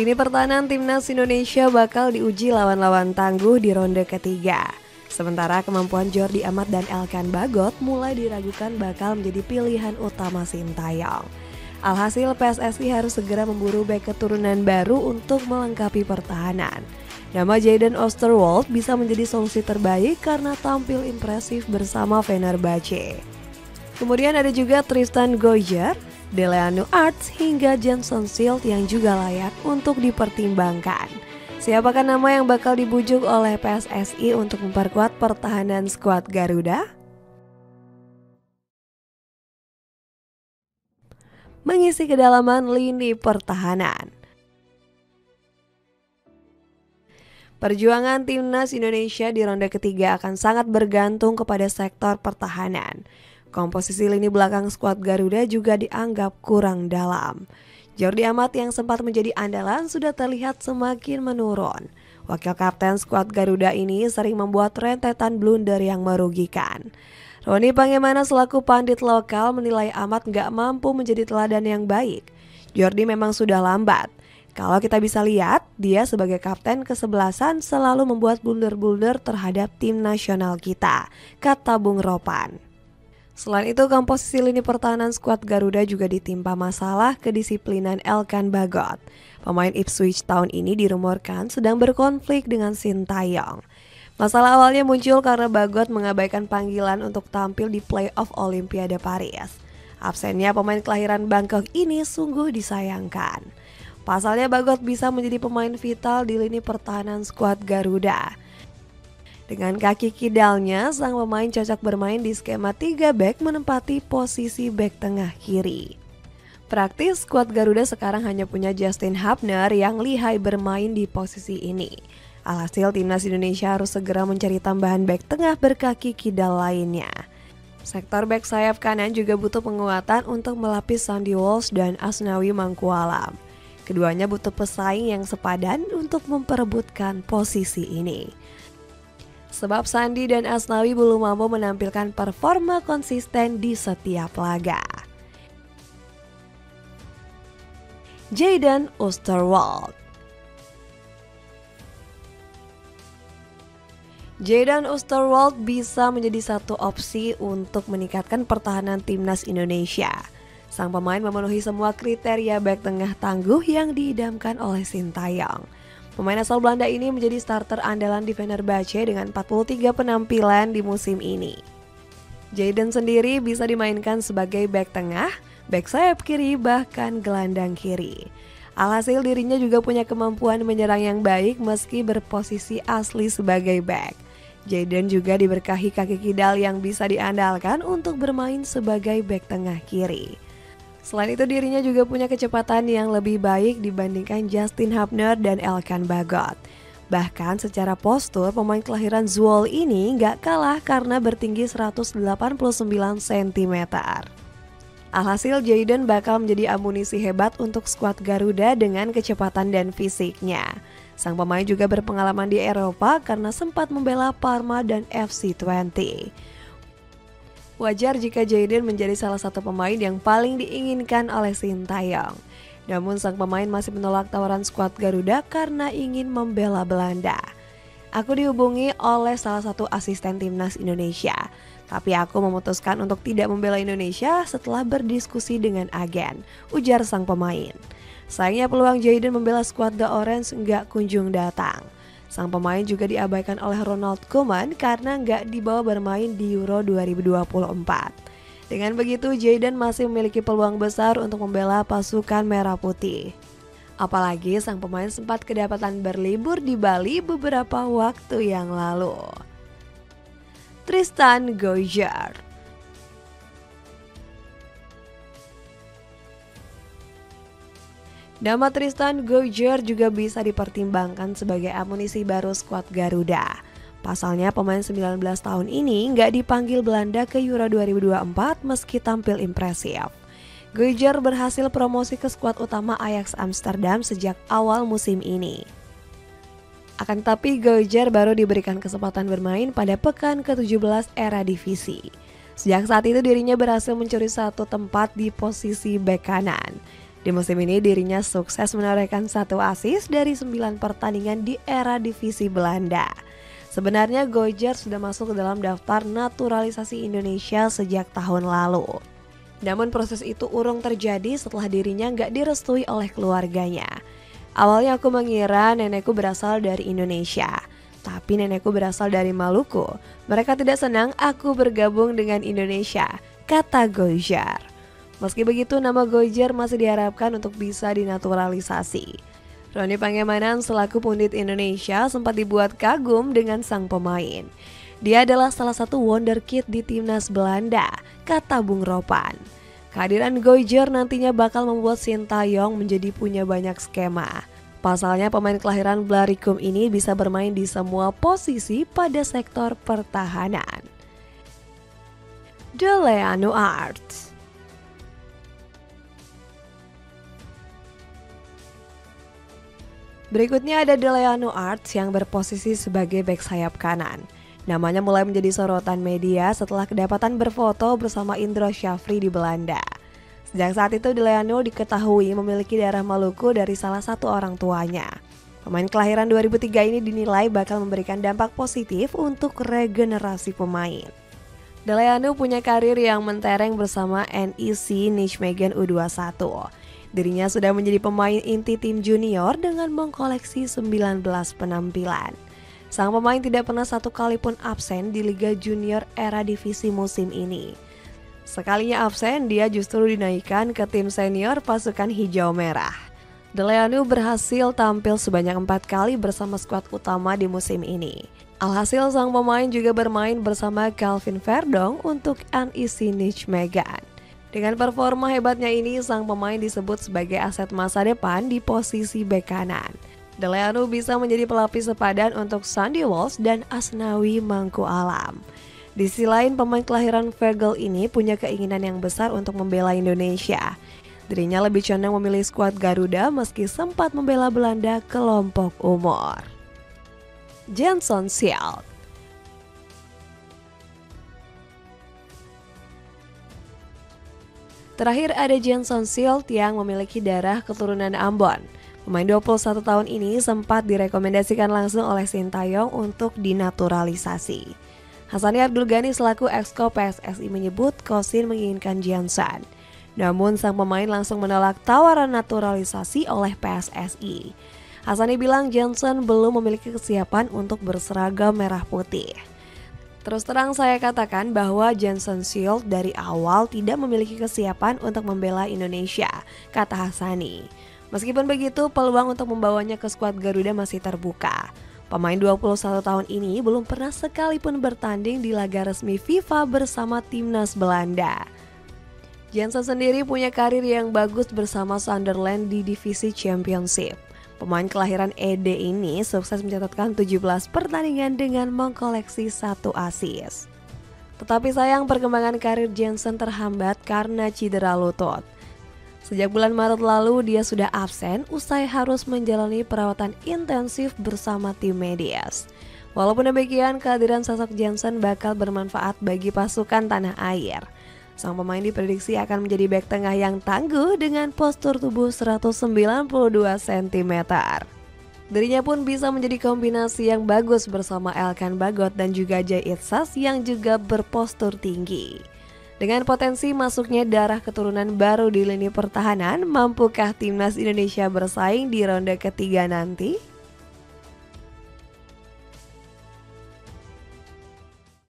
Lini pertahanan timnas Indonesia bakal diuji lawan-lawan tangguh di ronde ketiga. Sementara kemampuan Jordi Amat dan Elkan Bagot mulai diragukan bakal menjadi pilihan utama Sintayong. Alhasil PSSI harus segera memburu bek keturunan baru untuk melengkapi pertahanan. Nama Jayden Oosterwolde bisa menjadi solusi terbaik karena tampil impresif bersama Fenerbahce. Kemudian ada juga Tristan Goijer, Deleanu Arts hingga Jason Schild yang juga layak untuk dipertimbangkan. Siapakah nama yang bakal dibujuk oleh PSSI untuk memperkuat pertahanan skuad Garuda? Mengisi kedalaman lini pertahanan. Perjuangan timnas Indonesia di ronde ketiga akan sangat bergantung kepada sektor pertahanan. Komposisi lini belakang skuad Garuda juga dianggap kurang dalam. Jordi Amat yang sempat menjadi andalan sudah terlihat semakin menurun. Wakil kapten skuad Garuda ini sering membuat rentetan blunder yang merugikan. Roni Pangemana selaku pandit lokal menilai Amat nggak mampu menjadi teladan yang baik. Jordi memang sudah lambat. Kalau kita bisa lihat, dia sebagai kapten kesebelasan selalu membuat blunder-blunder terhadap tim nasional kita, kata Bung Ropan. Selain itu, komposisi lini pertahanan skuad Garuda juga ditimpa masalah kedisiplinan Elkan Bagot. Pemain Ipswich tahun ini dirumorkan sedang berkonflik dengan Sintayong. Masalah awalnya muncul karena Bagot mengabaikan panggilan untuk tampil di playoff Olimpiade Paris. Absennya pemain kelahiran Bangkok ini sungguh disayangkan. Pasalnya Bagot bisa menjadi pemain vital di lini pertahanan skuad Garuda. Dengan kaki kidalnya, sang pemain cocok bermain di skema 3 back menempati posisi back tengah kiri. Praktis, skuad Garuda sekarang hanya punya Justin Hubner yang lihai bermain di posisi ini. Alhasil timnas Indonesia harus segera mencari tambahan back tengah berkaki kidal lainnya. Sektor back sayap kanan juga butuh penguatan untuk melapis Sandy Walsh dan Asnawi Mangkualam. Keduanya butuh pesaing yang sepadan untuk memperebutkan posisi ini. Sebab Sandy dan Asnawi belum mampu menampilkan performa konsisten di setiap laga. Jayden Oosterwolde. Jayden Oosterwolde bisa menjadi satu opsi untuk meningkatkan pertahanan timnas Indonesia. Sang pemain memenuhi semua kriteria bek tengah tangguh yang diidamkan oleh Sintayong. Pemain asal Belanda ini menjadi starter andalan di Fenerbahce dengan 43 penampilan di musim ini. Jayden sendiri bisa dimainkan sebagai bek tengah, bek sayap kiri, bahkan gelandang kiri. Alhasil dirinya juga punya kemampuan menyerang yang baik meski berposisi asli sebagai bek. Jayden juga diberkahi kaki kidal yang bisa diandalkan untuk bermain sebagai bek tengah kiri. Selain itu dirinya juga punya kecepatan yang lebih baik dibandingkan Justin Hubner dan Elkan Bagot. Bahkan secara postur pemain kelahiran Zwolle ini nggak kalah karena bertinggi 189 cm. Alhasil Jayden bakal menjadi amunisi hebat untuk skuad Garuda dengan kecepatan dan fisiknya. Sang pemain juga berpengalaman di Eropa karena sempat membela Parma dan FC20. Wajar jika Jayden menjadi salah satu pemain yang paling diinginkan oleh Sintayong. Namun sang pemain masih menolak tawaran skuad Garuda karena ingin membela Belanda. Aku dihubungi oleh salah satu asisten timnas Indonesia, tapi aku memutuskan untuk tidak membela Indonesia setelah berdiskusi dengan agen, ujar sang pemain. Sayangnya peluang Jayden membela skuad The Orange nggak kunjung datang. Sang pemain juga diabaikan oleh Ronald Koeman karena nggak dibawa bermain di Euro 2024. Dengan begitu, Jayden masih memiliki peluang besar untuk membela pasukan Merah Putih. Apalagi sang pemain sempat kedapatan berlibur di Bali beberapa waktu yang lalu. Tristan Goijer. Nama Tristan Goijer juga bisa dipertimbangkan sebagai amunisi baru skuad Garuda. Pasalnya pemain 19 tahun ini nggak dipanggil Belanda ke Euro 2024 meski tampil impresif. Goijer berhasil promosi ke skuad utama Ajax Amsterdam sejak awal musim ini. Akan tetapi Goijer baru diberikan kesempatan bermain pada pekan ke-17 era divisi. Sejak saat itu dirinya berhasil mencuri satu tempat di posisi bek kanan. Di musim ini dirinya sukses menorehkan 1 assist dari 9 pertandingan di era divisi Belanda. Sebenarnya Goijer sudah masuk ke dalam daftar naturalisasi Indonesia sejak tahun lalu. Namun proses itu urung terjadi setelah dirinya nggak direstui oleh keluarganya. Awalnya aku mengira nenekku berasal dari Indonesia, tapi nenekku berasal dari Maluku. Mereka tidak senang aku bergabung dengan Indonesia, kata Goijer. Meski begitu, nama Goijer masih diharapkan untuk bisa dinaturalisasi. Roni Pangemanan selaku pundit Indonesia sempat dibuat kagum dengan sang pemain. Dia adalah salah satu wonderkid di timnas Belanda, kata Bung Ropan. Kehadiran Goijer nantinya bakal membuat Sintayong menjadi punya banyak skema. Pasalnya pemain kelahiran Blaricum ini bisa bermain di semua posisi pada sektor pertahanan. Deleanu Arts. Berikutnya ada Deleanu Arts yang berposisi sebagai bek sayap kanan. Namanya mulai menjadi sorotan media setelah kedapatan berfoto bersama Indro Syafri di Belanda. Sejak saat itu Deleanu diketahui memiliki darah Maluku dari salah satu orang tuanya. Pemain kelahiran 2003 ini dinilai bakal memberikan dampak positif untuk regenerasi pemain. Deleanu punya karir yang mentereng bersama NEC Nijmegen U21. Dirinya sudah menjadi pemain inti tim junior dengan mengkoleksi 19 penampilan. Sang pemain tidak pernah satu kali pun absen di Liga Junior era divisi musim ini. Sekalinya absen, dia justru dinaikkan ke tim senior pasukan hijau merah. Deleanu berhasil tampil sebanyak 4 kali bersama skuad utama di musim ini. Alhasil sang pemain juga bermain bersama Calvin Verdong untuk NEC Nijmegen. Dengan performa hebatnya ini, sang pemain disebut sebagai aset masa depan di posisi bek kanan. Deleanu bisa menjadi pelapis sepadan untuk Sandy Walsh dan Asnawi Mangku Alam. Di sisi lain, pemain kelahiran Veghel ini punya keinginan yang besar untuk membela Indonesia. Dirinya lebih condong memilih skuad Garuda meski sempat membela Belanda kelompok umur. Jenson Schild. Terakhir ada Jenson Schild yang memiliki darah keturunan Ambon. Pemain 21 tahun ini sempat direkomendasikan langsung oleh Sintayong untuk dinaturalisasi. Hassani Abdul Ghani selaku exco PSSI menyebut Kosin menginginkan Jenson. Namun sang pemain langsung menolak tawaran naturalisasi oleh PSSI. Hassani bilang Jenson belum memiliki kesiapan untuk berseragam merah putih. Terus terang saya katakan bahwa Jenson Schild dari awal tidak memiliki kesiapan untuk membela Indonesia, kata Hassani. Meskipun begitu, peluang untuk membawanya ke skuad Garuda masih terbuka. Pemain 21 tahun ini belum pernah sekalipun bertanding di laga resmi FIFA bersama timnas Belanda. Jenson sendiri punya karir yang bagus bersama Sunderland di divisi Championship. Pemain kelahiran ED ini sukses mencatatkan 17 pertandingan dengan mengkoleksi 1 assist. Tetapi sayang perkembangan karir Jenson terhambat karena cedera lutut. Sejak bulan Maret lalu dia sudah absen usai harus menjalani perawatan intensif bersama tim medis. Walaupun demikian, kehadiran sosok Jenson bakal bermanfaat bagi pasukan tanah air. Sang pemain diprediksi akan menjadi bek tengah yang tangguh dengan postur tubuh 192 cm. Dirinya pun bisa menjadi kombinasi yang bagus bersama Elkan Bagot dan juga Jay Itzas yang juga berpostur tinggi. Dengan potensi masuknya darah keturunan baru di lini pertahanan, mampukah timnas Indonesia bersaing di ronde ketiga nanti?